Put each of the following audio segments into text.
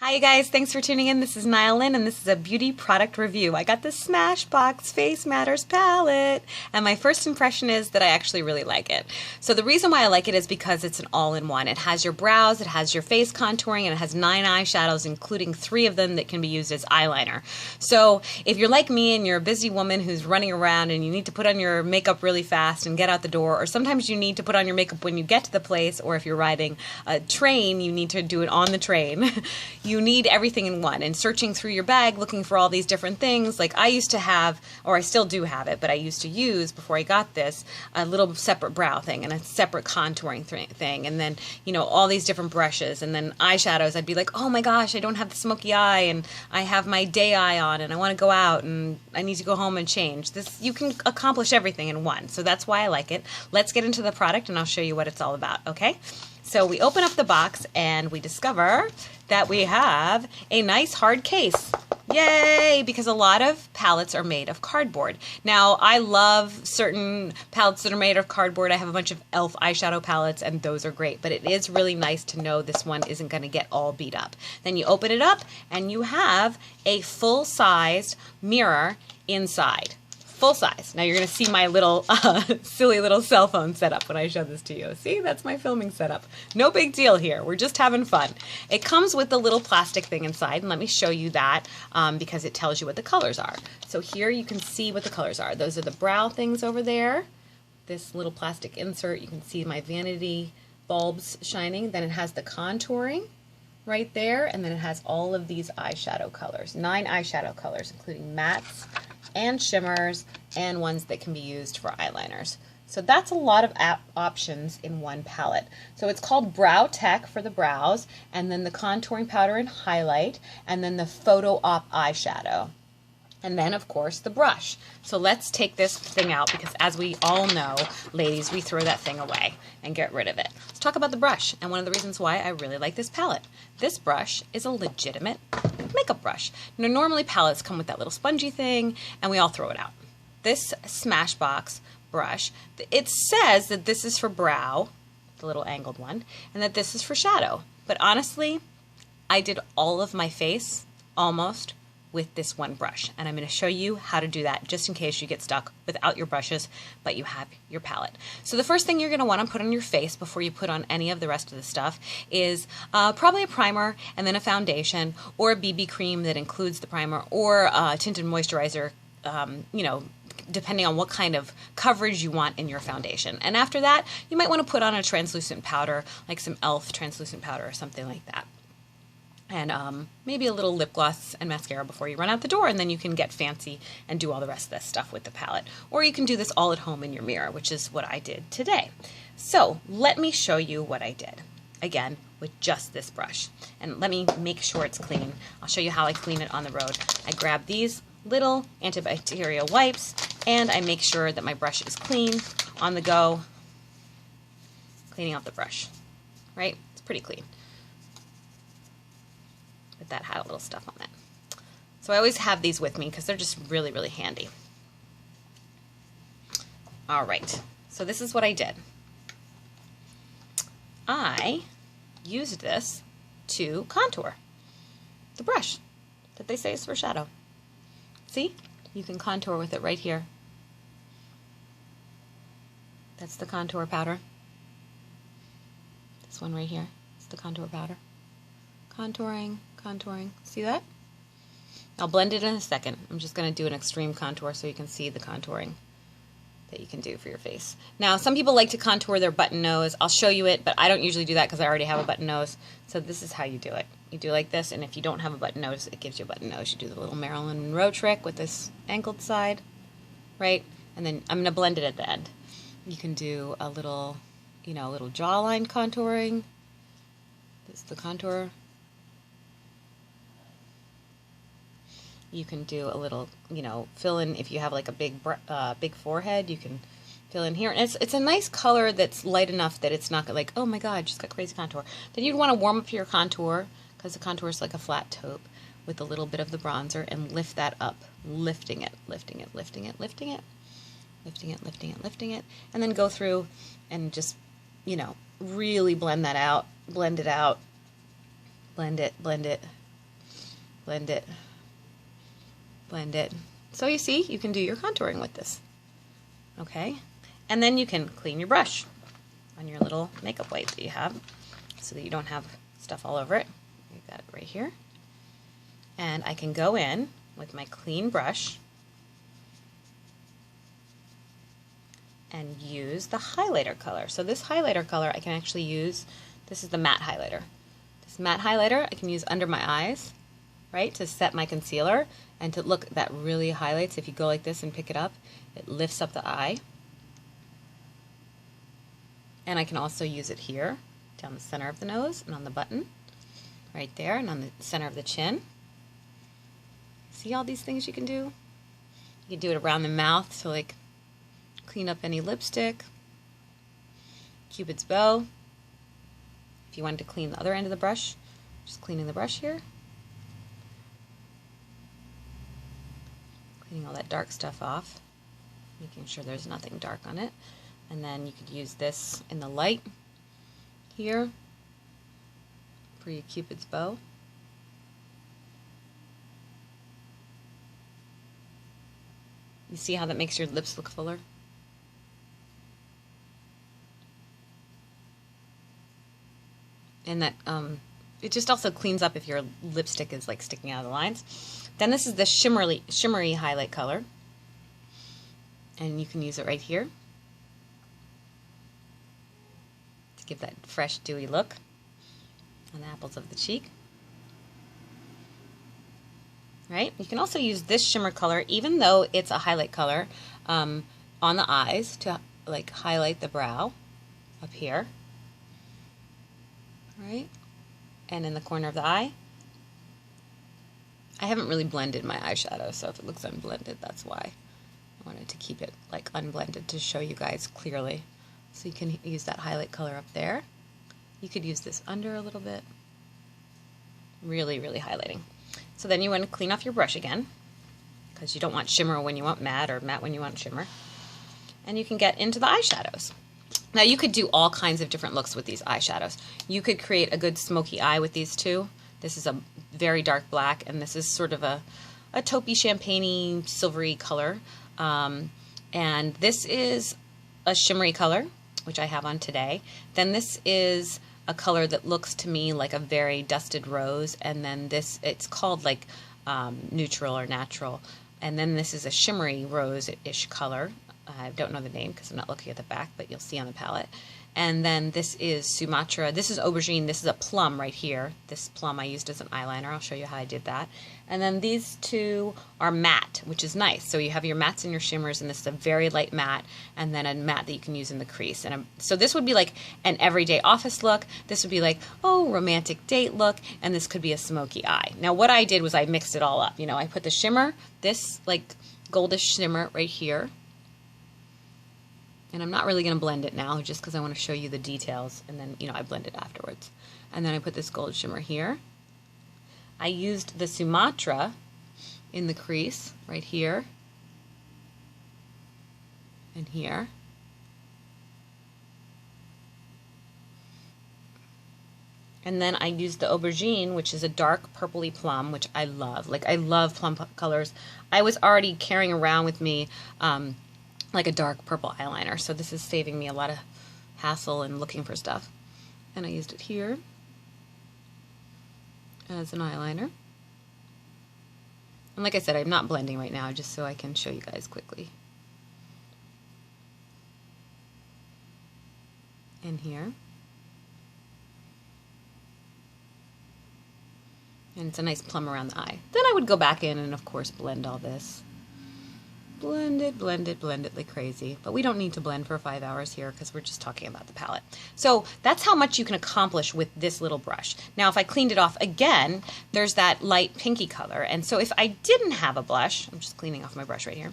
Hi you guys, thanks for tuning in. This is Nyle, and this is a beauty product review. I got the Smashbox Shapematters palette, and my first impression is that I actually really like it. So the reason why I like it is because it's an all-in-one. It has your brows, it has your face contouring, and it has 9 eyeshadows, including 3 of them that can be used as eyeliner. So if you're like me and you're a busy woman who's running around and you need to put on your makeup really fast and get out the door, or sometimes you need to put on your makeup when you get to the place, or if you're riding a train, you need to do it on the train. You need everything in one, and searching through your bag looking for all these different things. Like I used to have, or I still do have it, but I used to use before I got this, a little separate brow thing and a separate contouring thing, and then all these different brushes, and then eyeshadows. I'd be like, oh my gosh, I don't have the smoky eye, and I have my day eye on, and I want to go out, and I need to go home and change. This, you can accomplish everything in one, so that's why I like it. Let's get into the product and I'll show you what it's all about, okay? So we open up the box and we discover that we have a nice hard case. Yay! Because a lot of palettes are made of cardboard. Now, I love certain palettes that are made of cardboard. I have a bunch of e.l.f. eyeshadow palettes, and those are great. But it is really nice to know this one isn't going to get all beat up. Then you open it up, and you have a full-sized mirror inside. Full size. Now you're going to see my little silly little cell phone setup when I show this to you. See, that's my filming setup. No big deal here. We're just having fun. It comes with a little plastic thing inside, and let me show you that because it tells you what the colors are. So here you can see what the colors are. Those are the brow things over there. This little plastic insert, you can see my vanity bulbs shining. Then it has the contouring right there, and then it has all of these eyeshadow colors. 9 eyeshadow colors, including mattes and shimmers and ones that can be used for eyeliners. So that's a lot of options in one palette. So it's called Brow Tech for the brows, and then the contouring powder and highlight, and then the Photo Op eyeshadow. And then, of course, the brush. So let's take this thing out because, as we all know, ladies, we throw that thing away and get rid of it. Let's talk about the brush, and one of the reasons why I really like this palette. This brush is a legitimate makeup brush. Now, normally palettes come with that little spongy thing, and we all throw it out. This Smashbox brush, it says that this is for brow, the little angled one, and that this is for shadow. But honestly, I did all of my face, almost, with this one brush, and I'm going to show you how to do that just in case you get stuck without your brushes but you have your palette. So the first thing you're going to want to put on your face before you put on any of the rest of the stuff is probably a primer, and then a foundation or a BB cream that includes the primer, or a tinted moisturizer, depending on what kind of coverage you want in your foundation. And after that, you might want to put on a translucent powder, like some e.l.f. translucent powder or something like that. And maybe a little lip gloss and mascara before you run out the door, and then you can get fancy and do all the rest of this stuff with the palette. Or you can do this all at home in your mirror, which is what I did today. So let me show you what I did, again, with just this brush. And let me make sure it's clean. I'll show you how I clean it on the road. I grab these little antibacterial wipes, and I make sure that my brush is clean on the go, cleaning out the brush, right? It's pretty clean. But that had a little stuff on it. So I always have these with me because they're just really, really handy. All right, so this is what I did. I used this to contour the brush that they say is for shadow. See? You can contour with it right here. That's the contour powder. This one right here is the contour powder. Contouring, contouring. See that? I'll blend it in a second. I'm just going to do an extreme contour so you can see the contouring that you can do for your face. Now, some people like to contour their button nose. I'll show you it, but I don't usually do that because I already have a button nose. So this is how you do it. You do like this, and if you don't have a button nose, it gives you a button nose. You do the little Marilyn Monroe trick with this angled side, right? And then I'm going to blend it at the end. You can do a little, a little jawline contouring. This is the contour. You can do a little, fill in if you have like a big forehead. You can fill in here. And it's a nice color that's light enough that it's not like, oh my God, just got crazy contour. Then you'd want to warm up your contour because the contour is like a flat taupe with a little bit of the bronzer, and lift that up, lifting it, lifting it, lifting it, lifting it, lifting it, lifting it, lifting it, and then go through and just, really blend that out, blend it out, blend it, blend it, blend it. So you see, you can do your contouring with this. Okay, and then you can clean your brush on your little makeup wipe that you have so that you don't have stuff all over it. You've got it right here. And I can go in with my clean brush and use the highlighter color. So this highlighter color I can actually use, this is the matte highlighter. This matte highlighter I can use under my eyes, right, to set my concealer and to look, that really highlights. If you go like this and pick it up, it lifts up the eye. And I can also use it here, down the center of the nose and on the button, right there, and on the center of the chin. See all these things you can do? You can do it around the mouth to like clean up any lipstick. Cupid's bow. If you wanted to clean the other end of the brush, just cleaning the brush here. Cleaning all that dark stuff off, making sure there's nothing dark on it. And then you could use this in the light here for your Cupid's bow. You see how that makes your lips look fuller? And that it just also cleans up if your lipstick is like sticking out of the lines. Then this is the shimmery highlight color, and you can use it right here to give that fresh, dewy look on the apples of the cheek. Right? You can also use this shimmer color, even though it's a highlight color, on the eyes to like highlight the brow up here. Right? And in the corner of the eye. I haven't really blended my eyeshadow, so if it looks unblended, that's why. I wanted to keep it like unblended to show you guys clearly. So you can use that highlight color up there. You could use this under a little bit. Really, really highlighting. So then you want to clean off your brush again, because you don't want shimmer when you want matte, or matte when you want shimmer. And you can get into the eyeshadows. Now you could do all kinds of different looks with these eyeshadows. You could create a good smoky eye with these two. This is a very dark black, and this is sort of a taupey, champagne-y, silvery color. And this is a shimmery color, which I have on today. Then this is a color that looks to me like a very dusted rose, and then this, it's called like neutral or natural. And then this is a shimmery rose-ish color. I don't know the name because I'm not looking at the back, but you'll see on the palette. And then this is Sumatra. This is aubergine. This is a plum right here. This plum I used as an eyeliner. I'll show you how I did that. And then these two are matte, which is nice. So you have your mattes and your shimmers, and this is a very light matte, and then a matte that you can use in the crease. And so this would be like an everyday office look. This would be like, oh, romantic date look, and this could be a smoky eye. Now what I did was I mixed it all up. You know, I put the shimmer, this like goldish shimmer right here. And I'm not really going to blend it now just because I want to show you the details, and then, you know, I blend it afterwards. And then I put this gold shimmer here. I used the Sumatra in the crease right here and here. And then I used the aubergine, which is a dark purpley plum, which I love. Like, I love plum colors. I was already carrying around with me like a dark purple eyeliner, so this is saving me a lot of hassle and looking for stuff. And I used it here as an eyeliner. And like I said, I'm not blending right now, just so I can show you guys quickly. In here. And it's a nice plum around the eye. Then I would go back in and, of course, blend all this. Blend it, blend it, blend it like crazy. But we don't need to blend for 5 hours here because we're just talking about the palette. So that's how much you can accomplish with this little brush. Now if I cleaned it off again, there's that light pinky color. And so if I didn't have a blush, I'm just cleaning off my brush right here.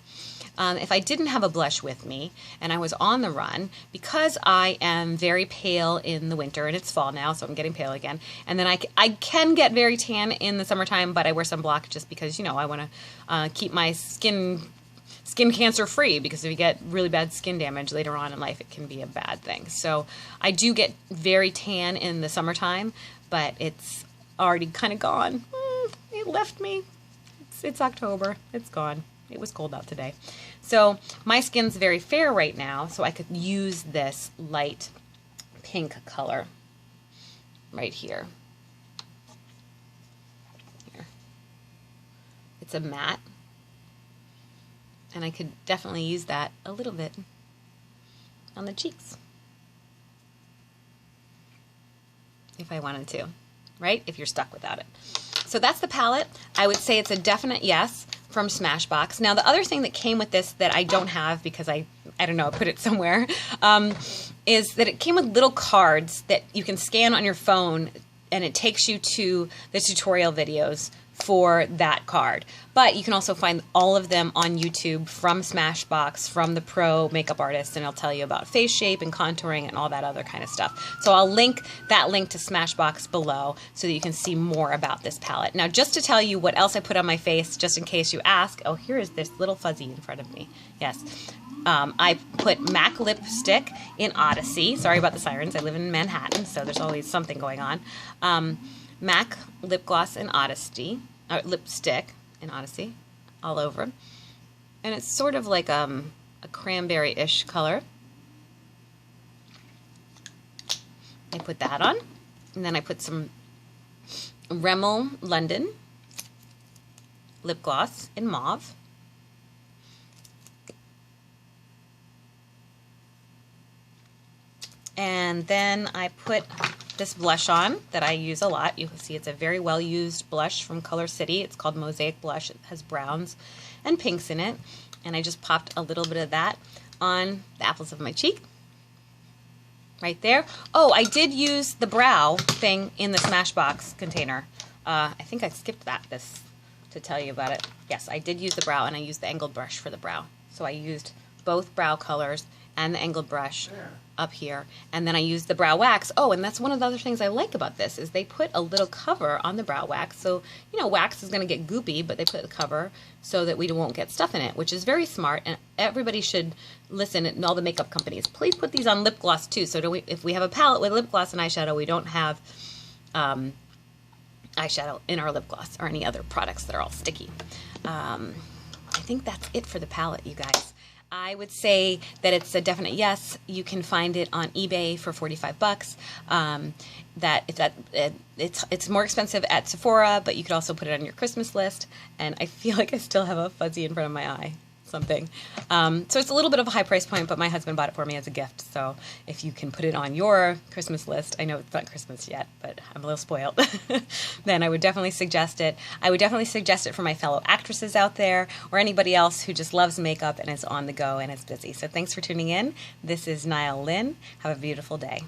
If I didn't have a blush with me and I was on the run, because I am very pale in the winter, and it's fall now, so I'm getting pale again, and then I can get very tan in the summertime, but I wear sunblock just because, you know, I want to keep my skin cancer free, because if you get really bad skin damage later on in life, it can be a bad thing. So I do get very tan in the summertime, but it's already kind of gone. It left me. It's October. It's gone. It was cold out today. So my skin's very fair right now, so I could use this light pink color right here. It's a matte, and I could definitely use that a little bit on the cheeks if I wanted to, right? If you're stuck without it. So that's the palette. I would say it's a definite yes from Smashbox. Now the other thing that came with this that I don't have because I don't know, I put it somewhere, is that it came with little cards that you can scan on your phone, and it takes you to the tutorial videos for that card. But you can also find all of them on YouTube from Smashbox, from the pro makeup artist, and it'll tell you about face shape and contouring and all that other kind of stuff. So I'll link that link to Smashbox below so that you can see more about this palette. Now just to tell you what else I put on my face, just in case you ask, oh, here is this little fuzzy in front of me. Yes. I put MAC lipstick in Odyssey. Sorry about the sirens. I live in Manhattan, so there's always something going on. MAC lip gloss in Odyssey, lipstick in Odyssey, all over. And it's sort of like a cranberry-ish color. I put that on. And then I put some Rimmel London lip gloss in mauve. And then I put this blush on that I use a lot. You can see it's a very well used blush from Color City. It's called Mosaic Blush. It has browns and pinks in it. And I just popped a little bit of that on the apples of my cheek. Right there. Oh, I did use the brow thing in the Smashbox container. I think I skipped this to tell you about it. Yes, I did use the brow, and I used the angled brush for the brow. So I used both brow colors and the angled brush up here, and then I used the brow wax. Oh, and that's one of the other things I like about this is they put a little cover on the brow wax. So, you know, wax is going to get goopy, but they put the cover so that we won't get stuff in it, which is very smart, and everybody should listen, and all the makeup companies, please put these on lip gloss too. So if we have a palette with lip gloss and eyeshadow, we don't have eyeshadow in our lip gloss or any other products that are all sticky. I think that's it for the palette, you guys. I would say that it's a definite yes. You can find it on eBay for 45 bucks. It's more expensive at Sephora, but you could also put it on your Christmas list. And I feel like I still have a fuzzy in front of my eye. Something. So it's a little bit of a high price point, but my husband bought it for me as a gift. So if you can put it on your Christmas list, I know it's not Christmas yet, but I'm a little spoiled, then I would definitely suggest it. I would definitely suggest it for my fellow actresses out there or anybody else who just loves makeup and is on the go and is busy. So thanks for tuning in. This is Nyle Lynn. Have a beautiful day.